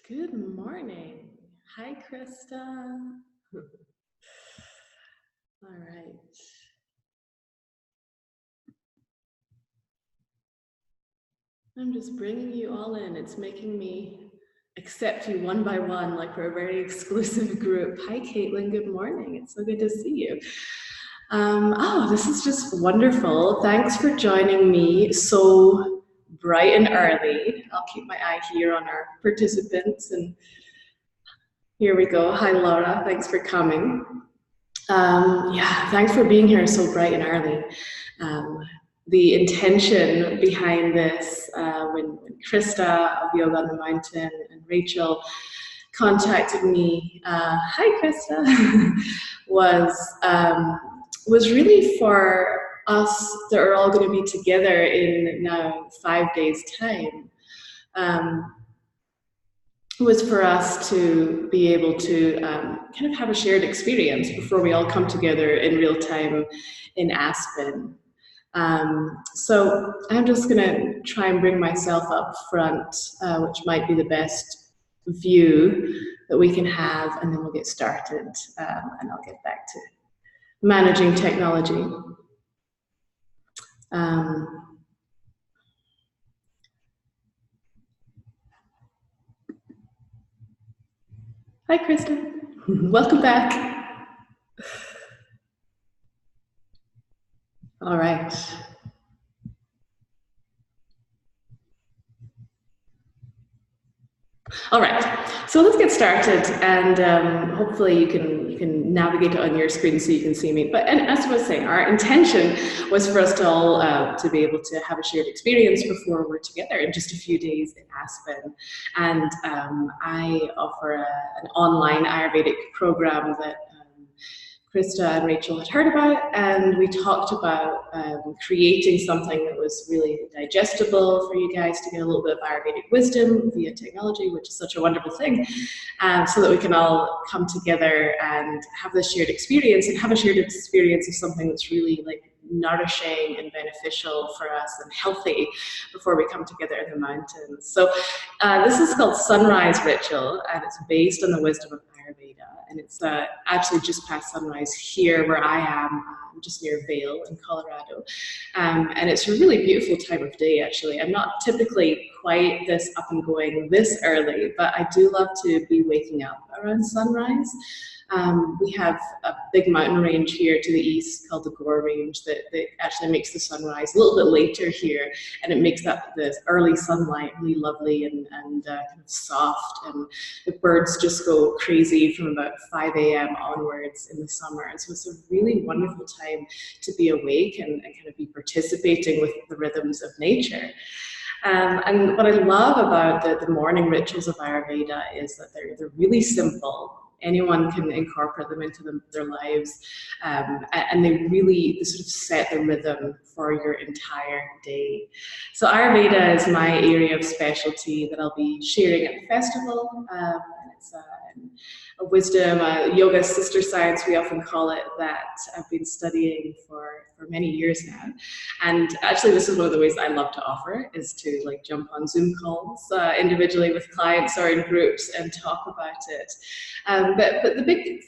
Good morning. Hi, Krista. All right. I'm just bringing you all in. It's making me accept you one by one, like we're a very exclusive group. Hi, Caitlin. Good morning. It's so good to see you. This is just wonderful. Thanks for joining me so bright and early. I'll keep my eye here on our participants. And here we go. Hi, Laura. Thanks for coming. Thanks for being here so bright and early. The intention behind this, when Krista of Yoga on the Mountain and Rachel contacted me, hi Krista, was really for us that are all going to be together in now 5 days' time. Was for us to be able to kind of have a shared experience before we all come together in real time in Aspen. So I'm just going to try and bring myself up front, which might be the best view that we can have, and then we'll get started, and I'll get back to managing technology. Hi, Kristen. Welcome back. All right. All right, so let's get started, and hopefully you can navigate on your screen so you can see me. And as I was saying, our intention was for us to all to be able to have a shared experience before we're together in just a few days in Aspen. And I offer an online Ayurvedic program that Krista and Rachel had heard about, and we talked about creating something that was really digestible for you guys to get a little bit of Ayurvedic wisdom via technology, which is such a wonderful thing, so that we can all come together and have this shared experience, and have a shared experience of something that's really like nourishing and beneficial for us and healthy before we come together in the mountains. So this is called Sunrise Ritual, and it's based on the wisdom of Ayurveda, and it's actually just past sunrise here where I am, just near Vail in Colorado, and it's a really beautiful time of day. Actually, I'm not typically quite this up and going this early, but I do love to be waking up around sunrise. We have a big mountain range here to the east called the Gore Range that actually makes the sunrise a little bit later here, and it makes that the early sunlight really lovely and kind of soft, and the birds just go crazy from about 5 a.m. onwards in the summer. And so it's a really wonderful time to be awake and kind of be participating with the rhythms of nature. And what I love about the morning rituals of Ayurveda is that they're really simple. Anyone can incorporate them into their lives, and they sort of set the rhythm for your entire day. So Ayurveda is my area of specialty that I'll be sharing at the festival, and it's a wisdom, yoga sister science, we often call it, that I've been studying for many years now. And actually this is one of the ways I love to offer, is to like jump on Zoom calls individually with clients or in groups and talk about it. But the big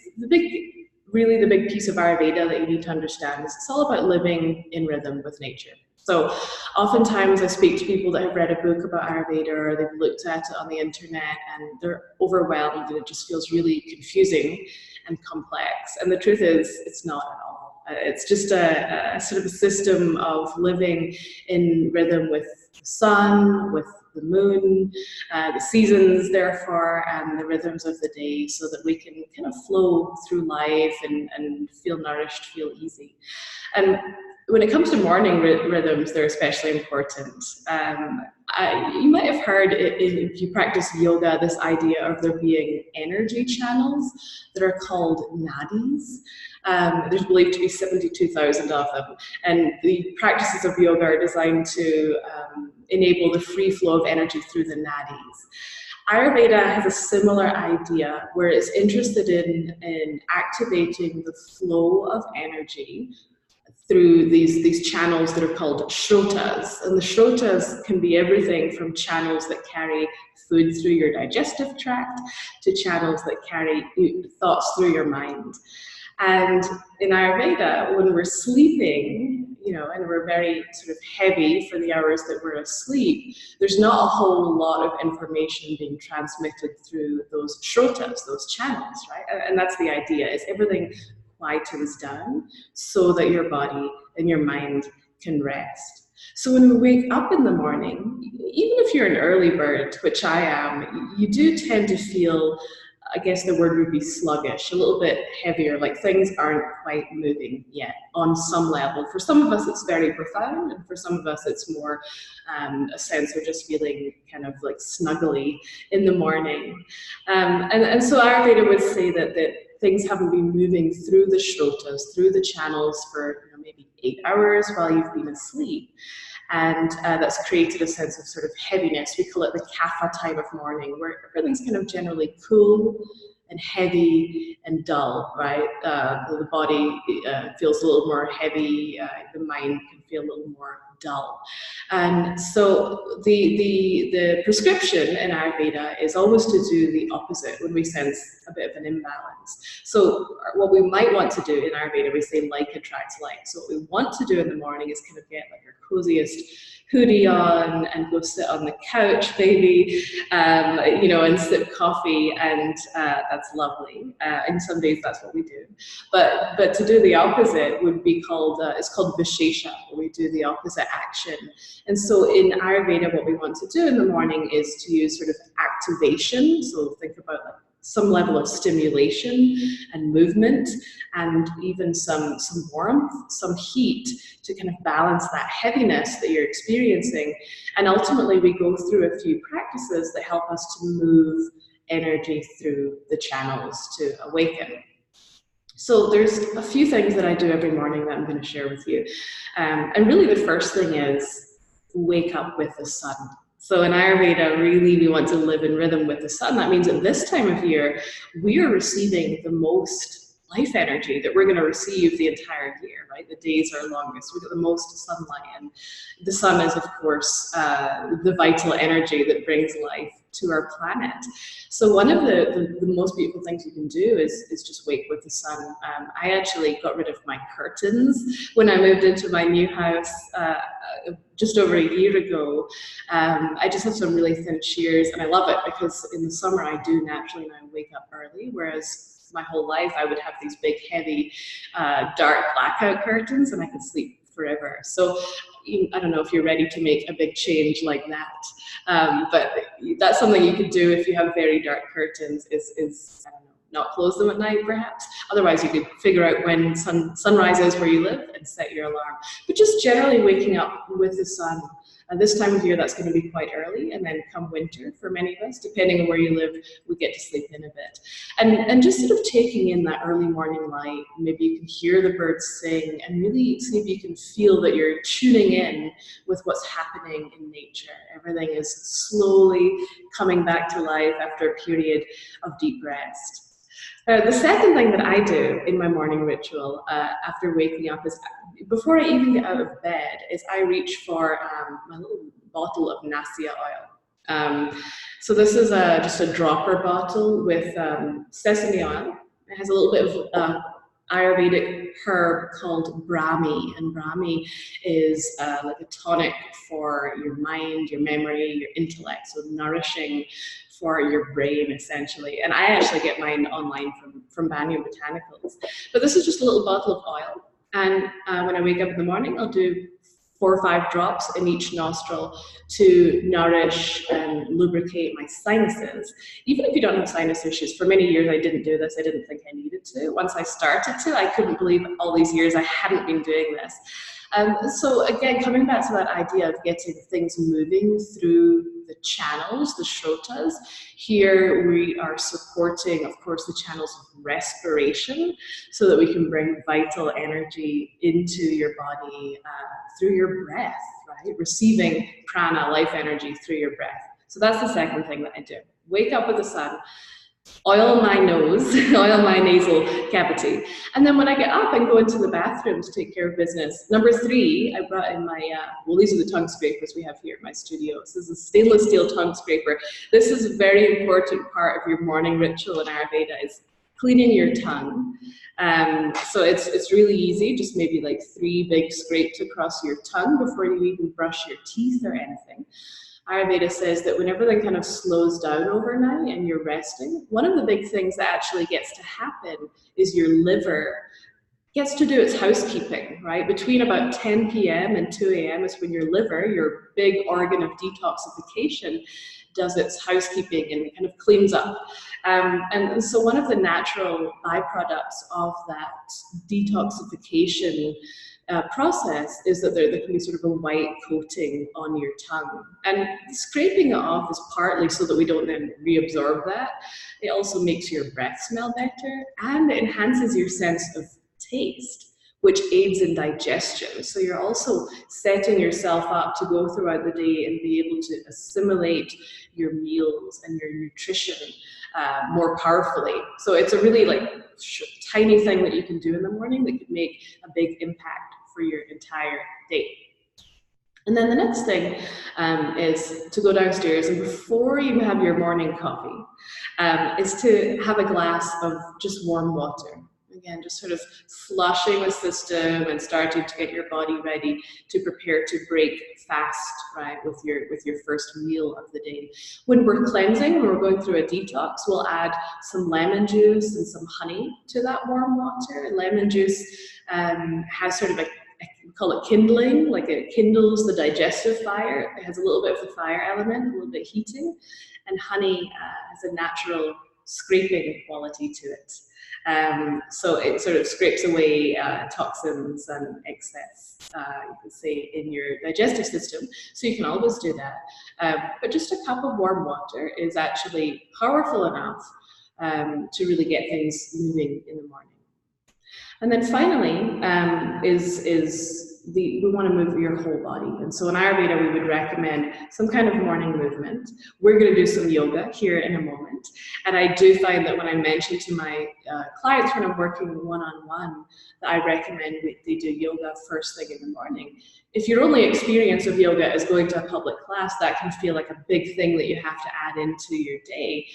piece of Ayurveda that you need to understand is it's all about living in rhythm with nature. So oftentimes I speak to people that have read a book about Ayurveda, or they've looked at it on the internet and they're overwhelmed and it just feels really confusing and complex. And the truth is, it's not at all. It's just a sort of a system of living in rhythm with the sun, with the moon, the seasons, therefore, and the rhythms of the day, so that we can kind of flow through life and feel nourished, feel easy. And when it comes to morning rhythms, they're especially important. You might have heard, if you practice yoga, this idea of there being energy channels that are called nadis. There's believed to be 72,000 of them, and the practices of yoga are designed to enable the free flow of energy through the nadis. Ayurveda has a similar idea, where it's interested in activating the flow of energy through these channels that are called shrotas. And the shrotas can be everything from channels that carry food through your digestive tract to channels that carry thoughts through your mind. And in Ayurveda, when we're sleeping, you know, and we're very sort of heavy for the hours that we're asleep, there's not a whole lot of information being transmitted through those shrotas, those channels, right? And that's the idea, is everything quietens down so that your body and your mind can rest. So when we wake up in the morning, even if you're an early bird, which I am, you do tend to feel, I guess the word would be sluggish, a little bit heavier, like things aren't quite moving yet on some level. For some of us, it's very profound, and for some of us, it's more a sense of just feeling kind of like snuggly in the morning. And so Ayurveda would say that things haven't been moving through the shrotas, through the channels for maybe 8 hours while you've been asleep. And that's created a sense of sort of heaviness. We call it the kapha time of morning, where everything's kind of generally cool and heavy and dull, right? The body feels a little more heavy, the mind can feel a little more dull. And so the prescription in Ayurveda is always to do the opposite when we sense a bit of an imbalance. So what we might want to do in Ayurveda, we say like attracts like. So what we want to do in the morning is kind of get like your coziest hoodie on and go sit on the couch maybe, you know, and sip coffee, and that's lovely. And some days that's what we do. But to do the opposite would be called, it's called Vishesha, where we do the opposite action. And so in Ayurveda, what we want to do in the morning is to use sort of activation. So think about like some level of stimulation and movement, and even some warmth, some heat to kind of balance that heaviness that you're experiencing. And ultimately, we go through a few practices that help us to move energy through the channels to awaken. So there's a few things that I do every morning that I'm going to share with you. And really the first thing is wake up with the sun. So in Ayurveda, really we want to live in rhythm with the sun. That means at this time of year, we are receiving the most life energy that we're going to receive the entire year, right? The days are longest, we get the most sunlight, and the sun is, of course, the vital energy that brings life to our planet. So one of the most beautiful things you can do is just wake with the sun. I actually got rid of my curtains when I moved into my new house just over a year ago. I just have some really thin shears, and I love it because in the summer I do naturally now wake up early, whereas my whole life I would have these big heavy dark blackout curtains and I could sleep forever. So I don't know if you're ready to make a big change like that, but that's something you could do if you have very dark curtains, is I don't know, not close them at night perhaps. Otherwise you could figure out when sunrise is where you live and set your alarm. But just generally waking up with the sun. And this time of year, that's going to be quite early, and then come winter, for many of us, depending on where you live, we get to sleep in a bit. And just sort of taking in that early morning light, maybe you can hear the birds sing, and really see if you can feel that you're tuning in with what's happening in nature. Everything is slowly coming back to life after a period of deep rest. The second thing that I do in my morning ritual after waking up is, before I even get out of bed, is I reach for my little bottle of Nassia oil. So this is just a dropper bottle with sesame oil. It has a little bit of Ayurvedic herb called Brahmi, and Brahmi is like a tonic for your mind, your memory, your intellect, so nourishing for your brain essentially. And I actually get mine online from Banyan Botanicals. But this is just a little bottle of oil, and when I wake up in the morning, I'll do 4 or 5 drops in each nostril to nourish and lubricate my sinuses. Even if you don't have sinus issues, for many years I didn't do this. I didn't think I needed to. Once I started to, I couldn't believe all these years I hadn't been doing this. So again, coming back to that idea of getting things moving through the channels, the shrotas, here we are supporting, of course, the channels of respiration so that we can bring vital energy into your body through your breath, right? Receiving prana, life energy, through your breath. So that's the second thing that I do. Wake up with the sun. oil my nose, oil my nasal cavity. And then when I get up and go into the bathroom to take care of business, number 3, I brought in my, well, these are the tongue scrapers we have here at my studio. So this is a stainless steel tongue scraper. This is a very important part of your morning ritual in Ayurveda, is cleaning your tongue. So it's really easy, just maybe like 3 big scrapes across your tongue before you even brush your teeth or anything. Ayurveda says that when everything kind of slows down overnight and you're resting, one of the big things that actually gets to happen is your liver gets to do its housekeeping, right? Between about 10 p.m. and 2 a.m. is when your liver, your big organ of detoxification, does its housekeeping and kind of cleans up. And so one of the natural byproducts of that detoxification process is that there can be sort of a white coating on your tongue. And scraping it off is partly so that we don't then reabsorb that. It also makes your breath smell better, and it enhances your sense of taste, which aids in digestion. So you're also setting yourself up to go throughout the day and be able to assimilate your meals and your nutrition more powerfully. So it's a really tiny thing that you can do in the morning that could make a big impact for your entire day. And then the next thing is to go downstairs, and before you have your morning coffee, is to have a glass of just warm water. Again, just sort of flushing the system and starting to get your body ready to prepare to break fast, right, with your first meal of the day. When we're cleansing, when we're going through a detox, we'll add some lemon juice and some honey to that warm water. And lemon juice has sort of we call it kindling, like it kindles the digestive fire. It has a little bit of the fire element, a little bit heating, and honey has a natural scraping quality to it. So it sort of scrapes away toxins and excess, you can say, in your digestive system. So you can always do that. But just a cup of warm water is actually powerful enough to really get things moving in the morning. And then finally, we want to move your whole body. And so in Ayurveda, we would recommend some kind of morning movement. We're going to do some yoga here in a moment. And I do find that when I mention to my clients when I'm working one-on-one, that I recommend they do yoga first thing in the morning. If your only experience of yoga is going to a public class, that can feel like a big thing that you have to add into your day.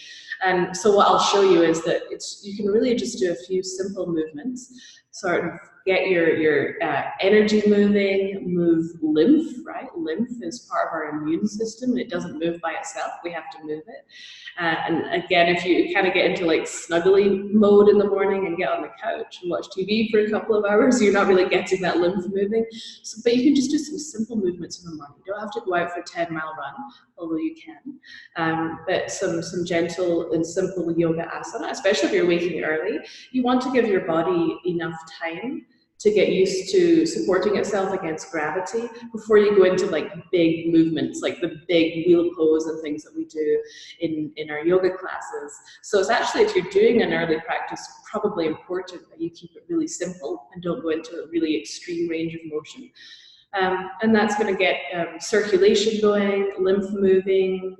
And so what I'll show you is that you can really just do a few simple movements, sort of get your energy moving, move lymph, right? Lymph is part of our immune system, and it doesn't move by itself. We have to move it. And again, if you kind of get into like snuggly mode in the morning and get on the couch and watch TV for a couple of hours, you're not really getting that lymph moving. So, but you can just do some simple movements in the morning. You don't have to go out for a 10-mile run, although you can. But some gentle and simple yoga asana, especially if you're waking early. You want to give your body enough time to get used to supporting itself against gravity before you go into like big movements, like the big wheel pose and things that we do in our yoga classes. So it's actually, if you're doing an early practice, probably important that you keep it really simple and don't go into a really extreme range of motion. And that's going to get circulation going, lymph moving,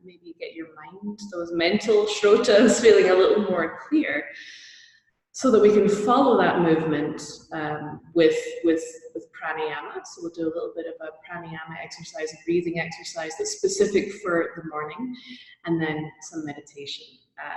maybe get your mind, those mental shrotas feeling a little more clear, so that we can follow that movement with pranayama. So we'll do a little bit of a pranayama exercise, a breathing exercise that's specific for the morning, and then some meditation.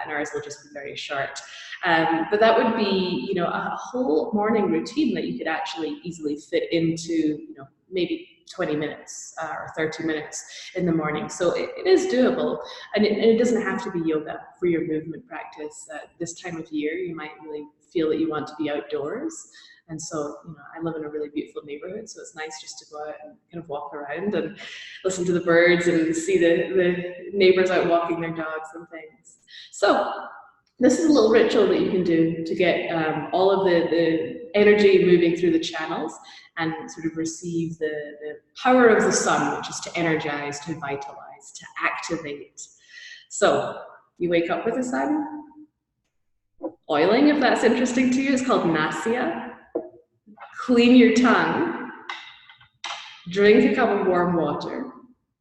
And ours will just be very short. But that would be, a whole morning routine that you could actually easily fit into, maybe 20 minutes or 30 minutes in the morning. So it is doable, and it doesn't have to be yoga for your movement practice. This time of year, you might really feel that you want to be outdoors. And so, I live in a really beautiful neighborhood, so it's nice just to go out and kind of walk around and listen to the birds and see the neighbors out walking their dogs and things. So this is a little ritual that you can do to get all of the energy moving through the channels and sort of receive the power of the sun, which is to energize, to vitalize, to activate. So you wake up with the sun. Oiling, if that's interesting to you, is called nasya. Clean your tongue. Drink a cup of warm water.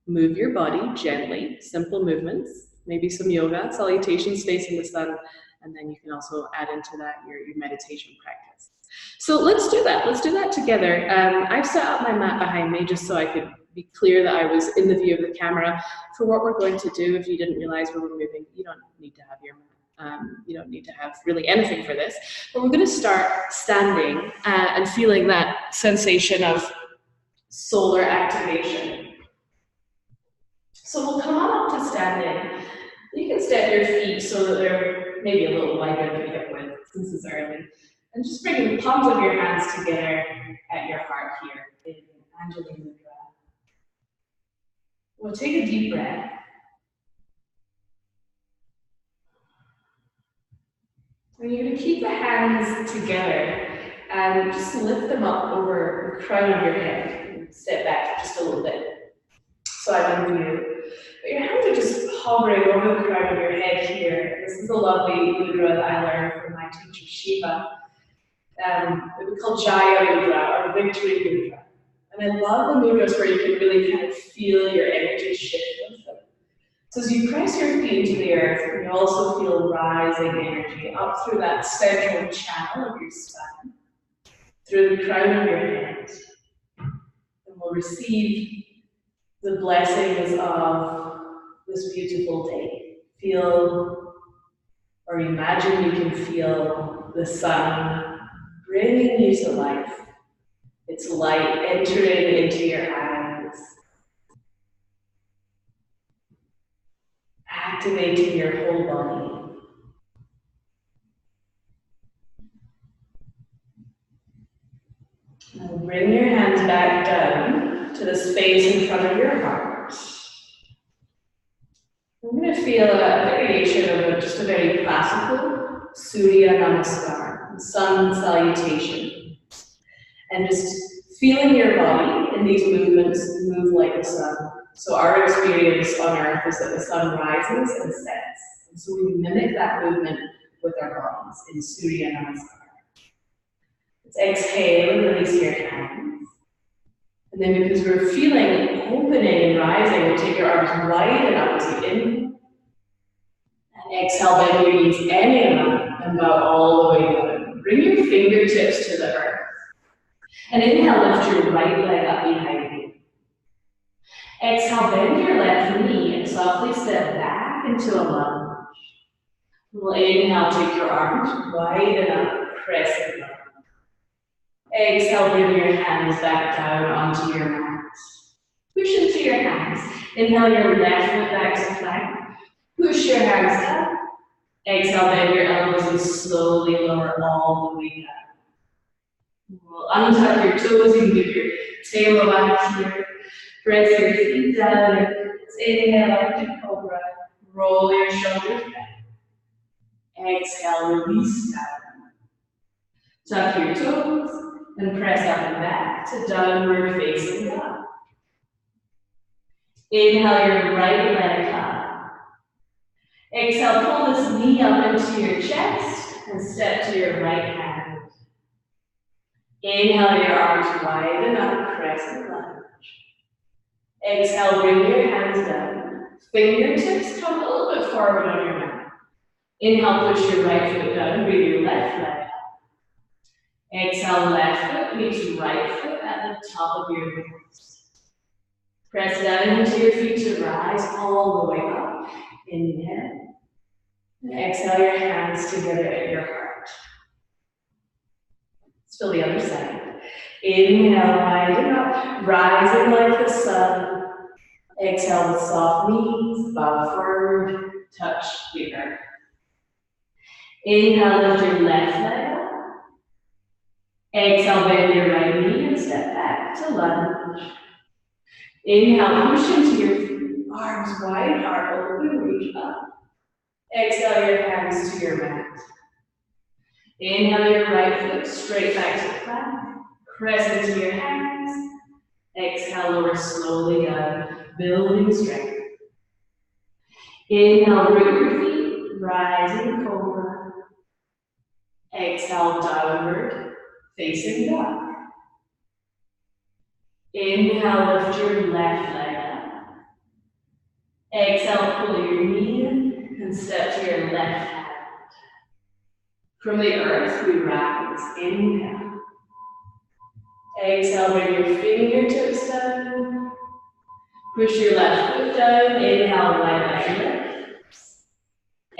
Move your body gently, simple movements. maybe some yoga, salutations facing the sun, and then you can also add into that your meditation practice. So let's do that. Let's do that together. I've set up my mat behind me just so I could be clear that I was in the view of the camera for what we're going to do. If you didn't realize we were moving, you don't need to have your mat. You don't need to have really anything for this. But we're going to start standing and feeling that sensation of solar activation. So we'll come on up to standing. You can step your feet so that they're maybe a little wider to hip width since it's early. And just bring the palms of your hands together at your heart here in Anjali Mudra. We'll take a deep breath. And you're going to keep the hands together and just lift them up over the crown of your head. And step back just a little bit. So I'm in view. But your hands are just hovering over the crown of your head here. This is a lovely mudra that I learned from my teacher Shiva. It was called Jaya Mudra or Victory Mudra. And I love the mudras where you can really kind of feel your energy shift with them. So as you press your feet into the earth, you also feel rising energy up through that central channel of your spine, through the crown of your head. And we'll receive the blessings of this beautiful day. Feel or imagine you can feel the sun bringing you to life. It's light entering into your eyes, activating your whole body. Now bring your hands back down to the space in front of your heart. I'm going to feel a variation of just a very classical Surya Namaskar, sun salutation. And just feeling your body in these movements move like the sun. So our experience on earth is that the sun rises and sets. And so we mimic that movement with our bodies in Surya Namaskar. Let's exhale and release your hands. And then because we're feeling opening and rising, we'll take your arms wide and up as you inhale. And exhale, bend your knees any amount and bow all the way down. Bring your fingertips to the earth. And inhale, lift your right leg up behind you. Exhale, bend your left knee and softly step back into a lunge. We'll inhale, take your arms wide up, press it down. Exhale, bring your hands back down onto your mat. Push into your hands. Inhale your left foot back to plank. Push your hands up. Exhale, bend your elbows and slowly lower all the way down. We'll untuck your toes. You can give your tail back here. Press your feet down. Let's inhale up to cobra. Roll your shoulders back. Exhale, release down. Tuck your toes. And press up and back to downward facing dog. Inhale your right leg up. Exhale, pull this knee up into your chest and step to your right hand. Inhale your arms wide up, press and lunge. Exhale, bring your hands down. Fingertips come a little bit forward on your mat. Inhale, push your right foot down, bring your left leg up. Exhale, left foot meets right foot at the top of your hips. Press down into your feet to rise all the way up. Inhale. And exhale your hands together at your heart. Let's feel the other side. Inhale, widen up, rising like the sun. Exhale with soft knees, bow forward, touch the earth. Inhale, lift your left leg up. Exhale, bend your right knee and step back to lunge. Inhale, push into your arms wide, heart open, reach up. Exhale your hands to your mat. Inhale your right foot straight back to plank. Press into your hands. Exhale, lower slowly down, building strength. Inhale, root your feet, rising cobra. Exhale, downward, facing dog. Inhale, lift your left leg up. Exhale, pull your knee in and step to your left hand. From the earth, we rise. Inhale. Exhale, bring your fingertips down. Push your left foot down. Inhale, right leg lifts.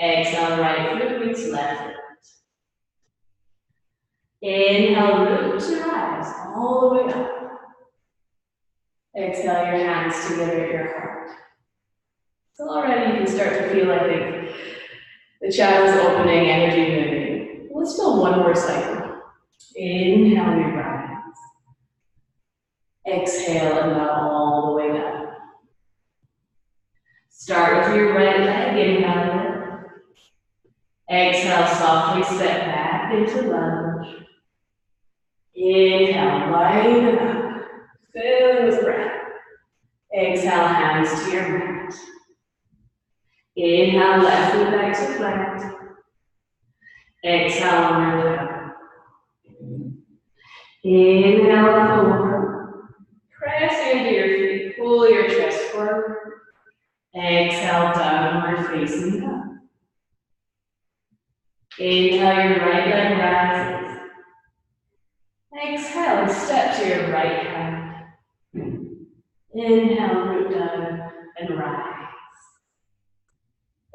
Exhale, right foot meets left foot. Inhale, root to rise all the way up. Exhale, your hands together at your heart. So already you can start to feel, I think, the channels opening, energy moving. Let's do one more cycle. Inhale, we rise. Exhale, and now all the way down. Start with your right leg, inhale. Exhale, softly step back into lunge. Inhale, lighten up. Fill with breath. Exhale, hands to your mat. Inhale, left foot back to plank. Exhale, arm down. Inhale, cobra. Press into your feet, pull your chest forward. Exhale, downward facing up. Inhale, your right leg rises. Exhale, step to your right hand. Inhale, root down and rise.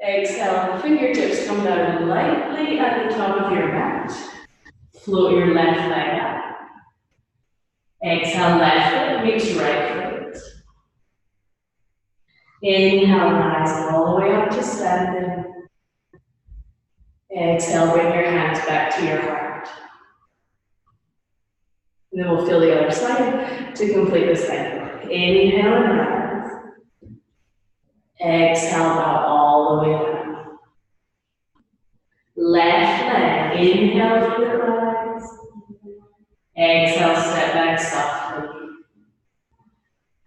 Exhale, fingertips come down lightly at the top of your mat. Float your left leg up. Exhale, left foot meets right foot. Inhale, rise all the way up to standing. Exhale, bring your hands back to your heart. And then we'll feel the other side to complete the cycle. Inhale and rise. Exhale, bow all the way down. Left leg, inhale for the rise. Exhale, step back softly.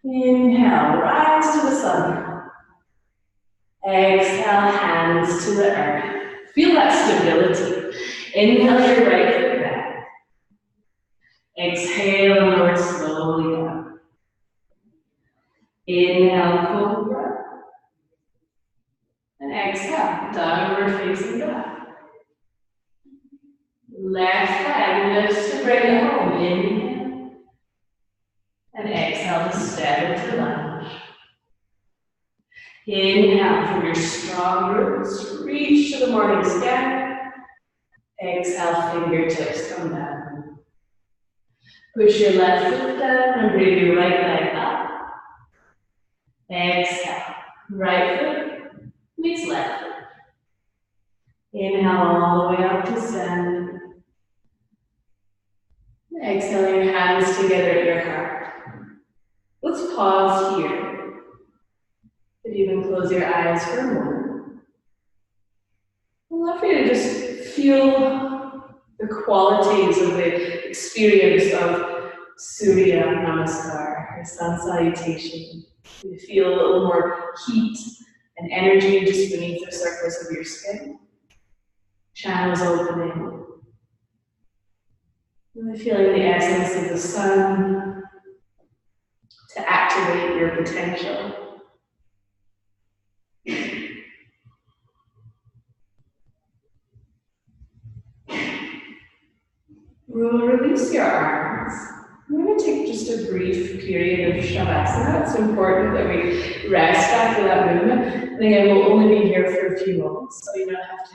Inhale, rise to the sun. Exhale, hands to the earth. Feel that stability. Inhale your right foot back. Exhale, lower slowly down. Inhale, cobra. And exhale, downward facing dog. Left leg lifts to bring it home. Inhale. And exhale to step into lunge. Inhale from your strong roots, reach to the morning sky. Exhale, fingertips come down. Push your left foot down and bring your right leg up. Exhale, right foot meets left foot. Inhale all the way up to standing. Exhale your hands together at your heart. Let's pause here. But even close your eyes for a moment. I'd love for you to just feel the qualities of the experience of Surya Namaskar, or sun salutation. You feel a little more heat and energy just beneath the surface of your skin. Channels opening. Really feeling the essence of the sun to activate your potential. We'll release your arms. I'm going to take just a brief period of Shavasana. It's important that we rest after that movement. And again, we'll only be here for a few moments, so you don't have to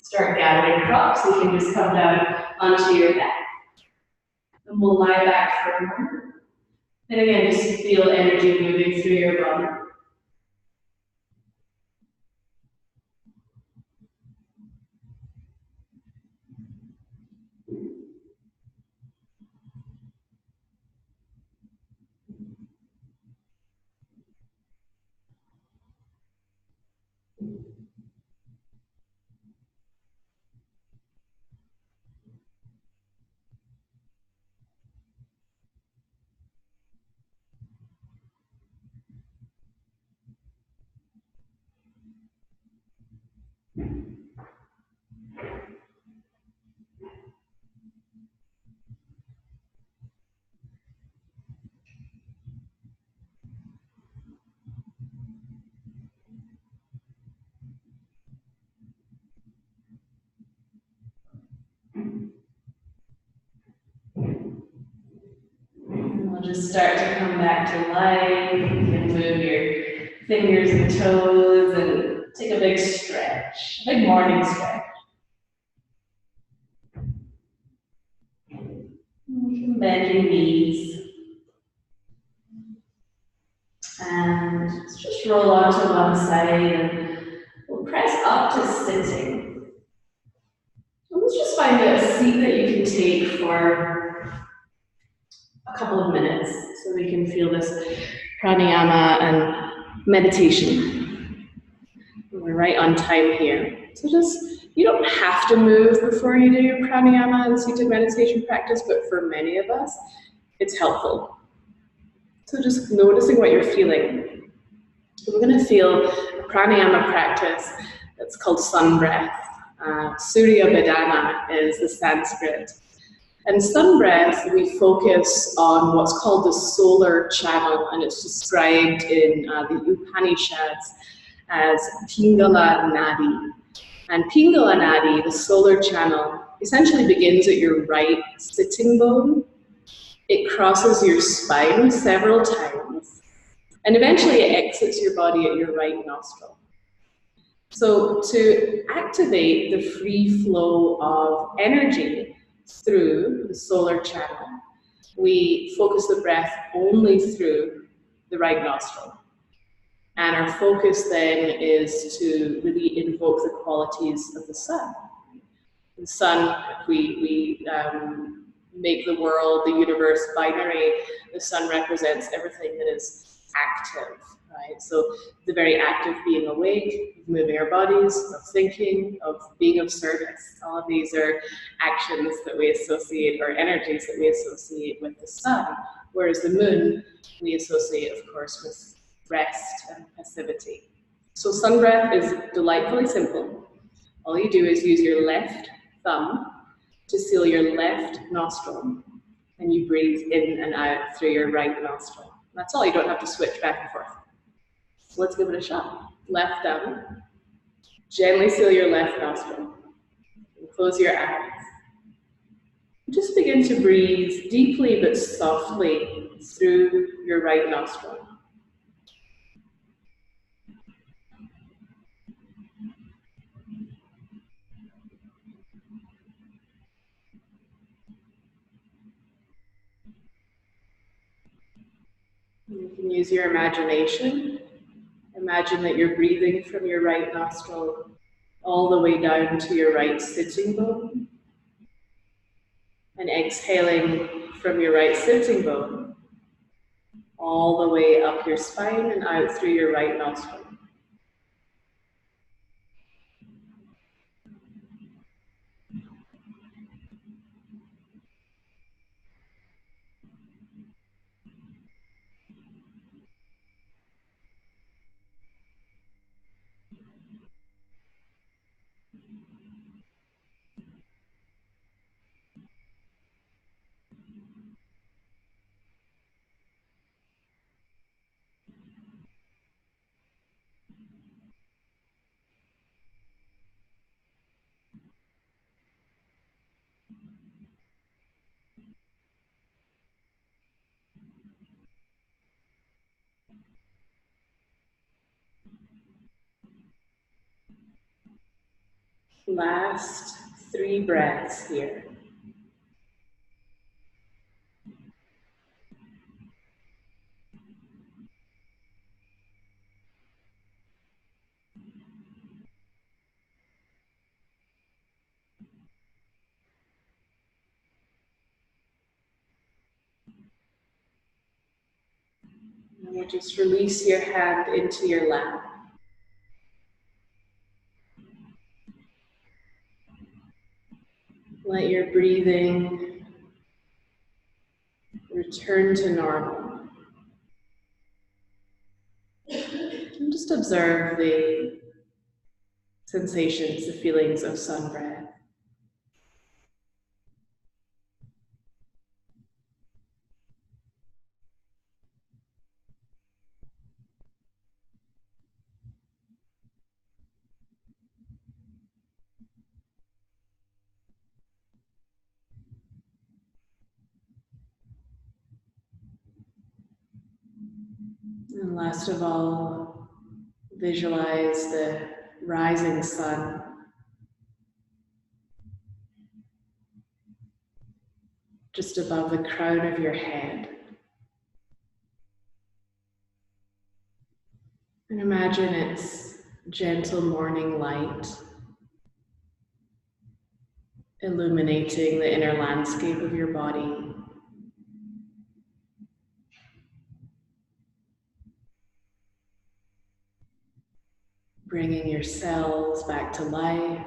start gathering props. You can just come down onto your back. And we'll lie back for a moment. And again, just feel energy moving through your body. We'll just start to come back to life. You can move your fingers and toes and take a big stretch, a big morning stretch. You can bend your knees. And just roll onto one side and we'll press up to sitting. And let's just find a seat that you can take for a couple of minutes so we can feel this pranayama and meditation. We're right on time here. So you don't have to move before you do your pranayama and seated meditation practice, but for many of us, it's helpful. So just noticing what you're feeling. So we're going to feel a pranayama practice that's called sun breath. Surya Vedana is the Sanskrit. And sun breath, we focus on what's called the solar channel, and it's described in the Upanishads as Pingala Nadi. And Pingala Nadi, the solar channel, essentially begins at your right sitting bone. It crosses your spine several times, and eventually it exits your body at your right nostril. So to activate the free flow of energy through the solar channel, we focus the breath only through the right nostril. And our focus then is to really invoke the qualities of the sun. The sun, if we make the world, the universe binary, the sun represents everything that is active, right? So the very act of being awake, of moving our bodies, of thinking, of being of service. All of these are actions that we associate, or energies that we associate with the sun, whereas the moon we associate, of course, with rest and passivity. So sun breath is delightfully simple. All you do is use your left thumb to seal your left nostril, and you breathe in and out through your right nostril. That's all, you don't have to switch back and forth. So let's give it a shot. Left thumb, gently seal your left nostril, and close your eyes. Just begin to breathe deeply but softly through your right nostril. You can use your imagination. Imagine that you're breathing from your right nostril all the way down to your right sitting bone, and exhaling from your right sitting bone all the way up your spine and out through your right nostril. Last 3 breaths here. And we'll just release your hand into your lap. Let your breathing return to normal. And just observe the sensations, the feelings of sun breath. And last of all, visualize the rising sun just above the crown of your head. And imagine its gentle morning light illuminating the inner landscape of your body. Bringing your cells back to life.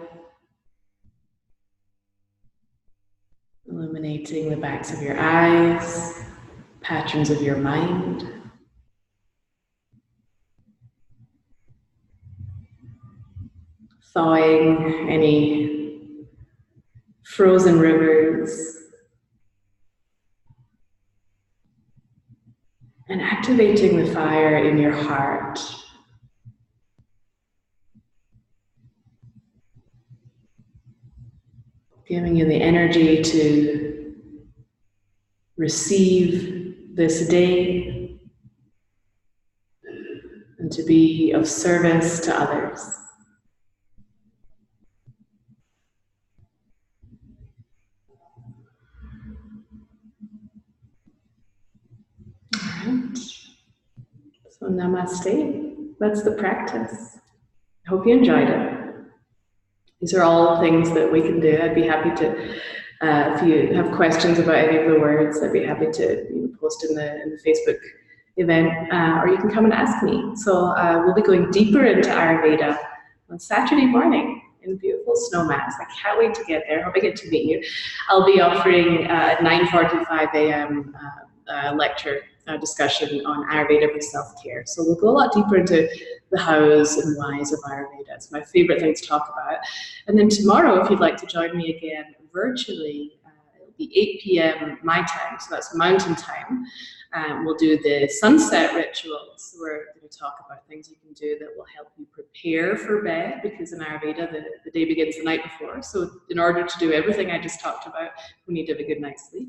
Illuminating the backs of your eyes, patterns of your mind. Thawing any frozen rivers. And activating the fire in your heart. Giving you the energy to receive this day and to be of service to others. All right. So namaste. That's the practice. I hope you enjoyed it. These are all things that we can do. I'd be happy to, if you have questions about any of the words, I'd be happy to post in the Facebook event, or you can come and ask me. So we'll be going deeper into Ayurveda on Saturday morning in beautiful Snowmass. I can't wait to get there. I hope I get to meet you. I'll be offering at 9:45 a.m. Lecture discussion on Ayurveda for self-care. So we'll go a lot deeper into the hows and whys of Ayurveda. It's my favorite thing to talk about. And then tomorrow, if you'd like to join me again virtually, it'll be 8 p.m. my time, so that's mountain time. We'll do the sunset rituals. We're going to talk about things you can do that will help you prepare for bed, because in Ayurveda, the day begins the night before. So in order to do everything I just talked about, we need to have a good night's sleep.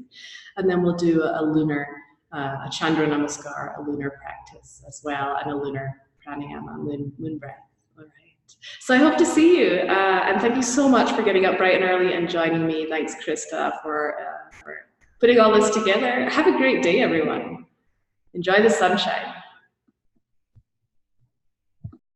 And then we'll do a lunar, a Chandra Namaskar, a lunar practice as well, and a lunar pranayama, moon breath. All right. So I hope to see you, and thank you so much for getting up bright and early and joining me. Thanks, Krista, for putting all this together. Have a great day, everyone. Enjoy the sunshine.